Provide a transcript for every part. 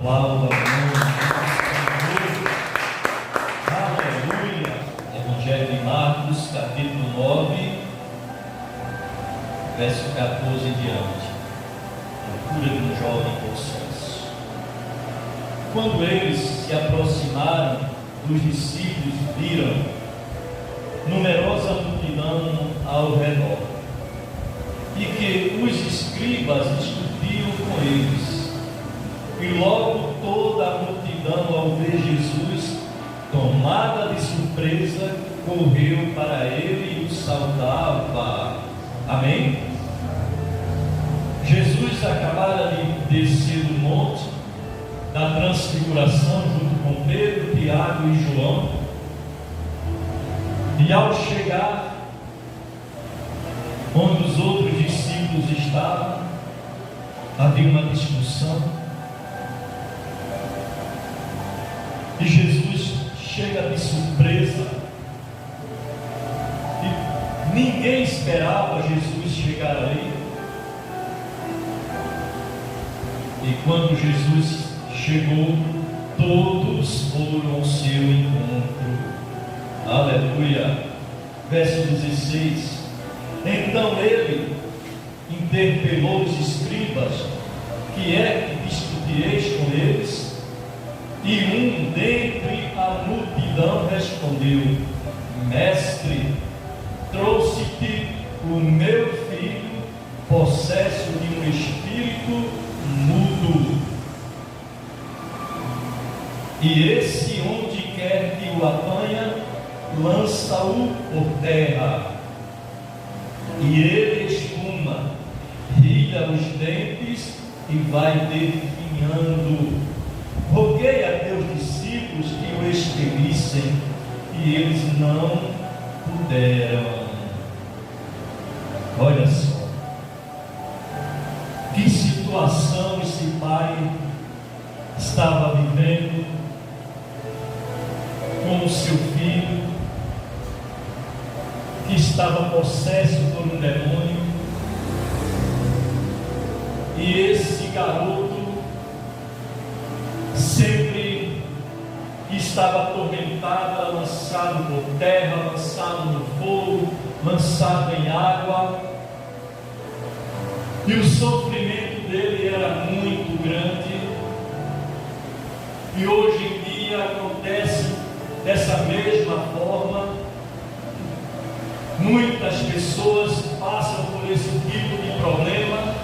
Aplauda aleluia. Evangelho de Marcos, capítulo 9, verso 14 em diante. Procura de um jovem possesso. Quando eles se aproximaram dos discípulos, viram numerosa multidão ao redor, e que os escribas discutiam com eles. E logo toda a multidão, ao ver Jesus, tomada de surpresa, correu para ele e o saudava. Amém? Jesus acabara de descer do monte da transfiguração junto com Pedro, Tiago e João. E ao chegar onde os outros discípulos estavam, havia uma discussão. E Jesus chega de surpresa, e ninguém esperava Jesus chegar ali. E quando Jesus chegou, todos foram ao seu encontro. Aleluia. Verso 16. Então ele interpelou os escribas: que é que discutieis com eles? E um dentre a multidão respondeu: Mestre, trouxe-te o meu filho, possesso de um espírito mudo. E esse, onde quer que o apanha, lança-o por terra. E ele espuma, ria os dentes e vai definhando. Roguei a teus discípulos que o expelissem, e eles não puderam. Olha só, que situação esse pai estava vivendo com o seu filho, que estava possesso por um demônio, e esse garoto sempre estava atormentado, lançado por terra, lançado no fogo, lançado em água, e o sofrimento dele era muito grande. E hoje em dia acontece dessa mesma forma. Muitas pessoas passam por esse tipo de problema,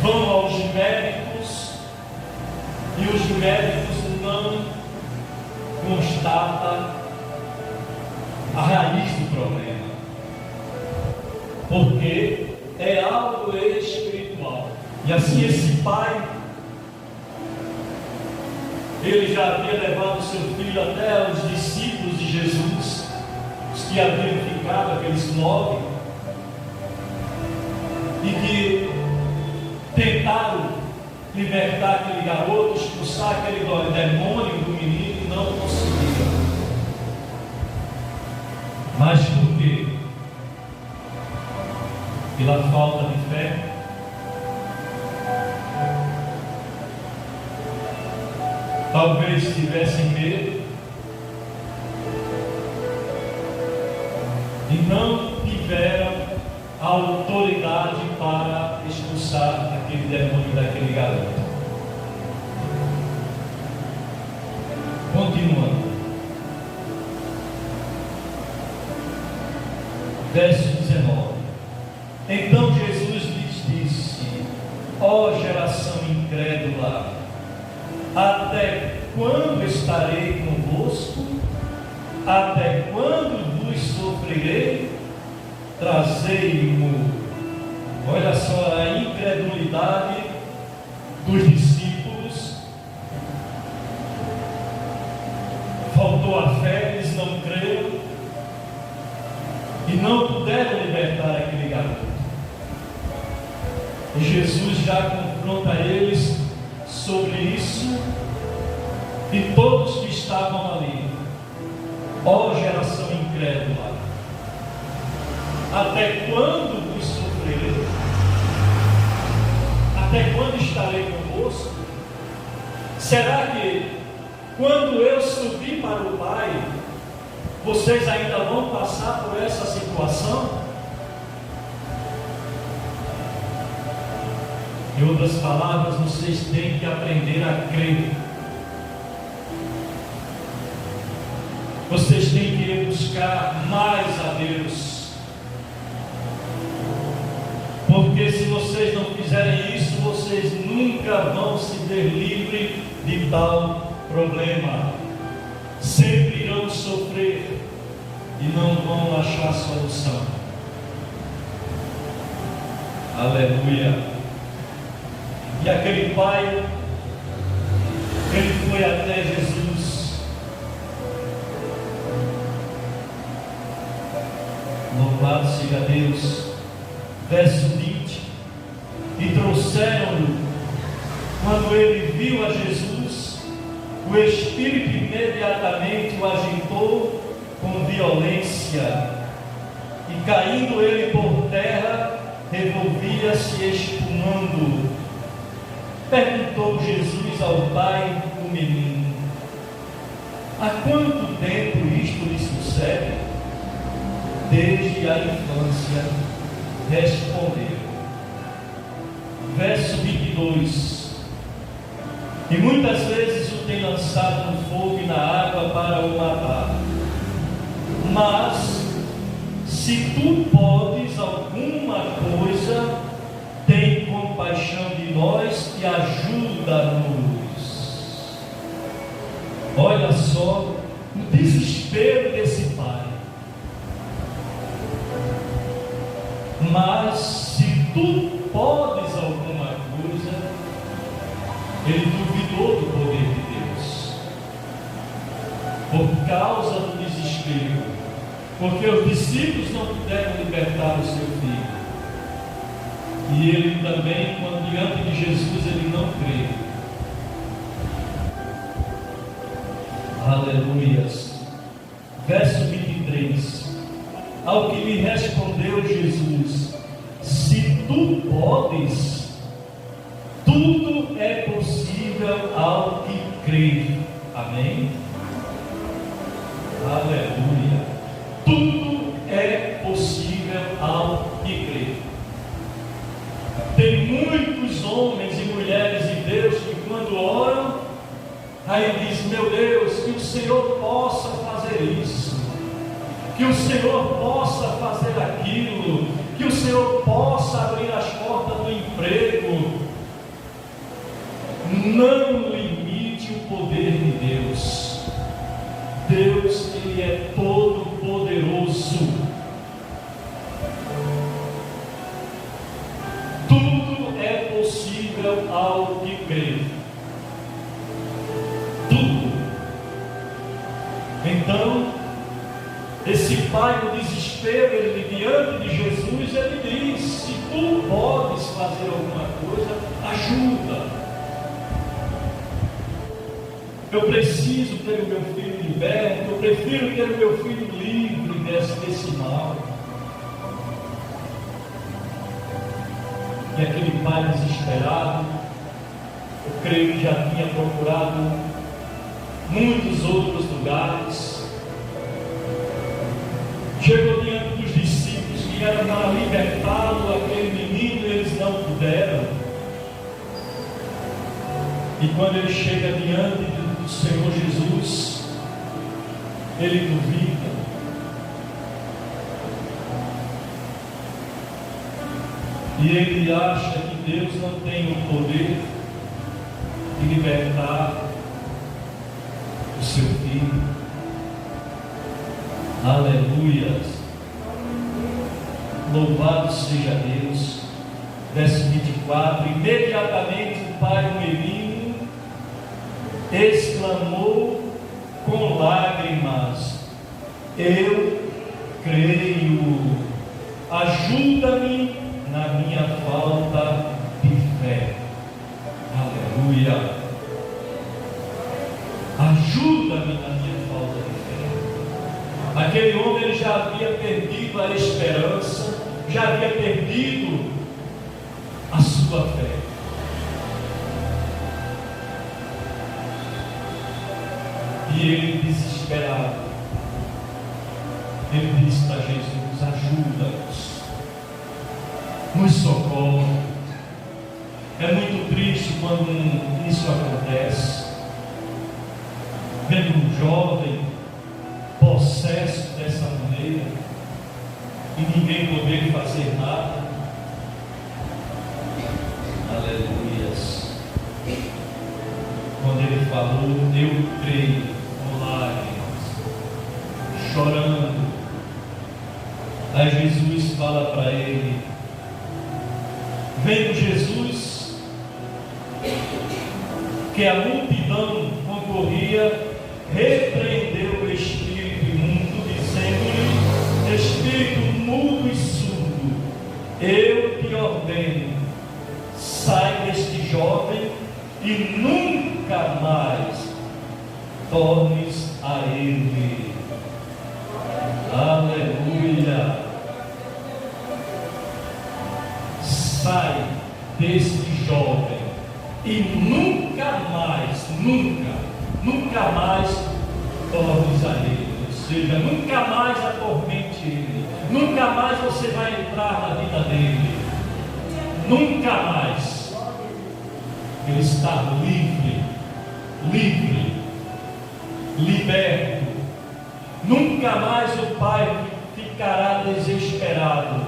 vão aos médicos, e os médicos não constatam a raiz do problema, porque é algo espiritual. E assim esse pai, ele já havia levado seu filho até os discípulos de Jesus, os que haviam ficado, aqueles 9, e que tentaram libertar aquele garoto, expulsar aquele demônio do menino, e não conseguiram. Mas por quê? Pela falta de fé. Talvez tivessem medo e não tiveram a autoridade para expulsar aquele demônio daquele garoto. Continuando. Verso 19. Então Jesus lhes disse: ó geração incrédula, até quando estarei convosco? Até quando vos sofrerei? Trazei-mo. Olha só a incredulidade dos discípulos. Faltou a fé, eles não creram e não puderam libertar aquele garoto. E Jesus já confronta eles sobre isso, e todos que estavam ali: ó geração incrédula, até quando vos sofrerei? Até quando estarei convosco? Será que quando eu subir para o Pai, vocês ainda vão passar por essa situação? Em outras palavras, vocês têm que aprender a crer. Vocês têm que buscar mais a Deus. Porque se vocês não fizerem isso, vocês nunca vão se ver livres de tal problema. Sempre irão sofrer e não vão achar solução. Aleluia. E aquele pai, ele foi até Jesus. Louvado seja Deus. Verso 20. E trouxeram-no. Quando ele viu a Jesus, o Espírito imediatamente o agitou com violência. E caindo ele por terra, revolvia-se espumando. Perguntou Jesus ao pai do menino: há quanto tempo isto lhe sucede? Desde a infância, respondeu. Verso 22. E muitas vezes o tem lançado no fogo e na água para o matar. Mas, se tu podes alguma coisa, tem compaixão de nós e ajuda-nos. Olha só o desespero desse pai. Mas se tu podes alguma coisa, ele duvidou do poder de Deus, por causa do desespero, porque os discípulos não puderam libertar o seu filho. E ele também, quando diante de Jesus, ele não crê. Aleluias. Verso 23. Ao que lhe respondeu Jesus: se tu podes, tudo é possível ao que crê. Amém? Aleluia. Tudo é possível ao que crê. Tem muitos homens e mulheres de Deus que quando oram, aí diz: meu Deus, que o Senhor possa fazer isso, que o Senhor possa fazer aquilo, que o Senhor possa abrir as portas do emprego. Não limite o poder de Deus. Deus, Ele é todo poderoso. Ao que crê. Tudo. Então, esse pai no desespero, ele diante de Jesus, ele diz: se tu podes fazer alguma coisa, ajuda. Eu preciso ter o meu filho liberto, eu prefiro ter o meu filho livre desse mal. E aquele pai desesperado, eu creio que já tinha procurado muitos outros lugares, chegou diante dos discípulos que eram para libertá-lo, aquele menino, eles não puderam. E quando ele chega diante do Senhor Jesus, ele duvida. E ele acha que Deus não tem o poder de libertar o seu filho. Aleluia. Louvado seja Deus. Verso 24. Imediatamente o pai do menino exclamou com lágrimas: eu creio, ajuda-me na minha falta de fé. Aleluia. Ajuda-me na minha falta de fé. Aquele homem, ele já havia perdido a esperança, já havia perdido a sua fé. E ele, desesperado, ele disse para Jesus: ajuda-nos, nos socorre. É muito triste quando isso acontece, vendo um jovem possesso dessa maneira e ninguém poder fazer nada. Aleluias. Quando ele falou, eu creio, com lágrimas, chorando, aí Jesus fala para ele, vendo Jesus, que a multidão concorria, repreendeu o espírito imundo, dizendo-lhe: espírito mudo e surdo, eu te ordeno, sai deste jovem e nunca mais tornes a ele. Aleluia. Sai deste jovem e nunca mais tornes a ele. Ou seja, nunca mais atormente ele, nunca mais você vai entrar na vida dele, nunca mais. Ele está livre, liberto. Nunca mais o pai ficará desesperado,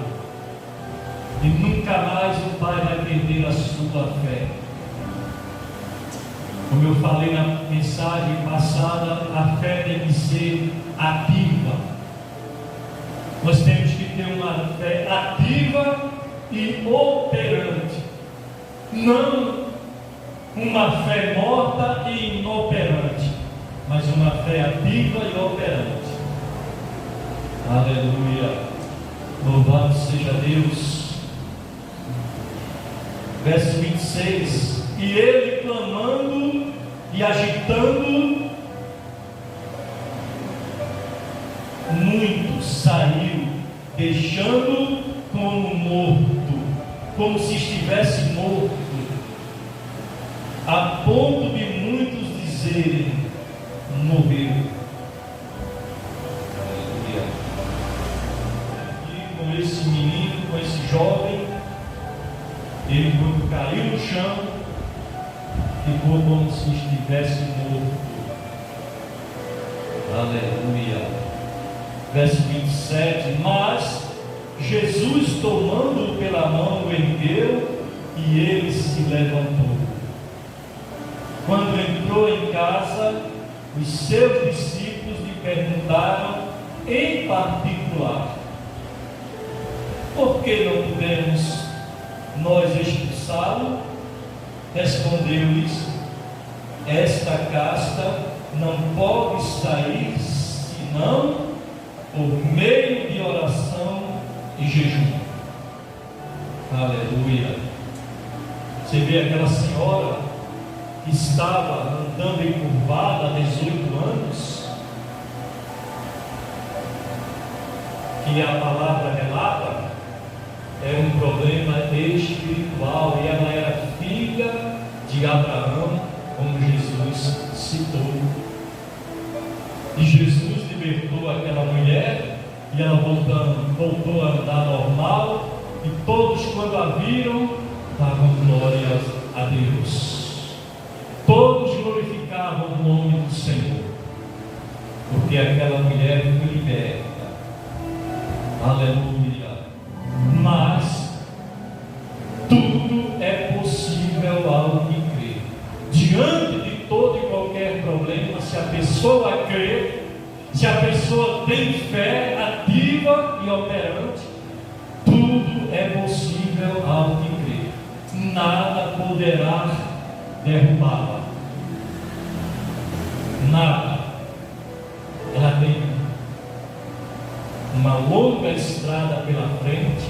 e nunca mais o pai vai perder a sua fé. Como eu falei na mensagem passada, a fé tem que ser ativa. Nós temos que ter uma fé ativa e operante, não uma fé morta e inoperante, mas uma fé ativa e operante. Aleluia. Louvado seja Deus. Verso 26. E ele, clamando e agitando muito, saiu, deixando como morto, como se estivesse morto, a ponto de muitos dizerem: morreu. Aleluia. E com esse menino, com esse jovem, ele quando caiu no chão, ficou como se estivesse morto. Aleluia. Verso 27. Mas Jesus, tomando-o pela mão, o ergueu e ele se levantou. Quando entrou em casa, os seus discípulos lhe perguntaram em particular: por que não pudemos nós expulsá-lo? Respondeu-lhes: esta casta não pode sair senão por meio de oração e jejum. Aleluia. Você vê aquela senhora que estava andando encurvada há 18 anos, que a palavra relata, é um problema espiritual, e ela era filha de Abraão, como Jesus citou. E Jesus libertou aquela mulher, e ela voltou a andar normal, e todos, quando a viram, davam glória a Deus. Todos glorificavam o nome do Senhor, porque aquela mulher foi liberta. Aleluia. Mas tudo é possível ao que crê. Diante de todo e qualquer problema, se a pessoa crê, se a pessoa tem fé ativa e operante, tudo é possível ao que crê. Nada poderá derrubá-la. Nada. Ela tem uma longa estrada pela frente.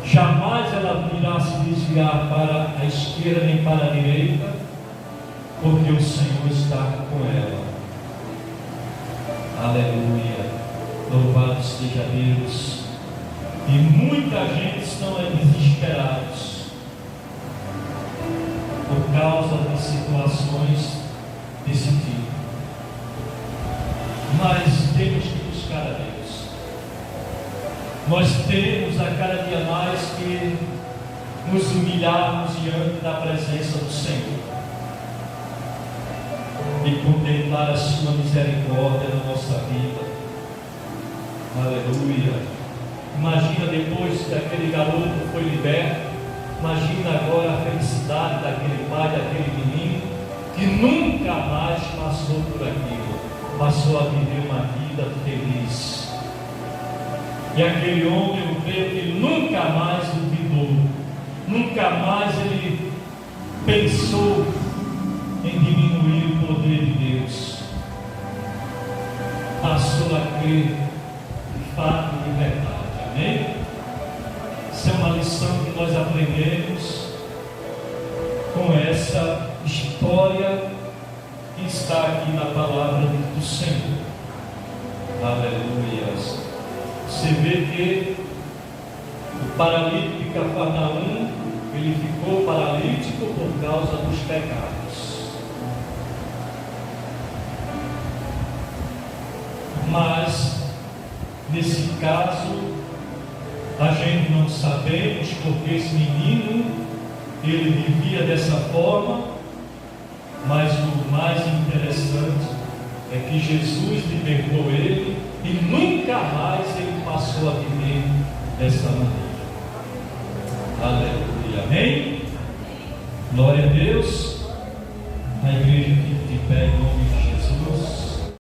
Jamais ela irá se desviar para a esquerda nem para a direita, porque o Senhor está com ela. Aleluia. Louvado seja Deus. E muita gente estão desesperados por causa de situações desse tipo. nós temos a cada dia mais que nos humilharmos diante da presença do Senhor e contemplar a sua misericórdia na nossa vida. Aleluia. Imagina depois que aquele garoto foi liberto, imagina agora a felicidade daquele pai, daquele menino que nunca mais passou por aquilo, passou a viver uma vida feliz. E aquele homem, eu creio que ele nunca mais duvidou, nunca mais ele pensou em diminuir o poder de Deus. Passou a crer de fato e de verdade. Amém? Isso é uma lição que nós aprendemos com essa história que está aqui na palavra do Senhor. Aleluia. Você vê que o paralítico de Cafarnaum, ele ficou paralítico por causa dos pecados. Mas, nesse caso, a gente não sabemos porque esse menino, ele vivia dessa forma, mas o mais interessante é que Jesus libertou ele e nunca mais ele passou a viver dessa maneira. Aleluia, amém? Glória a Deus. A igreja fica de pé.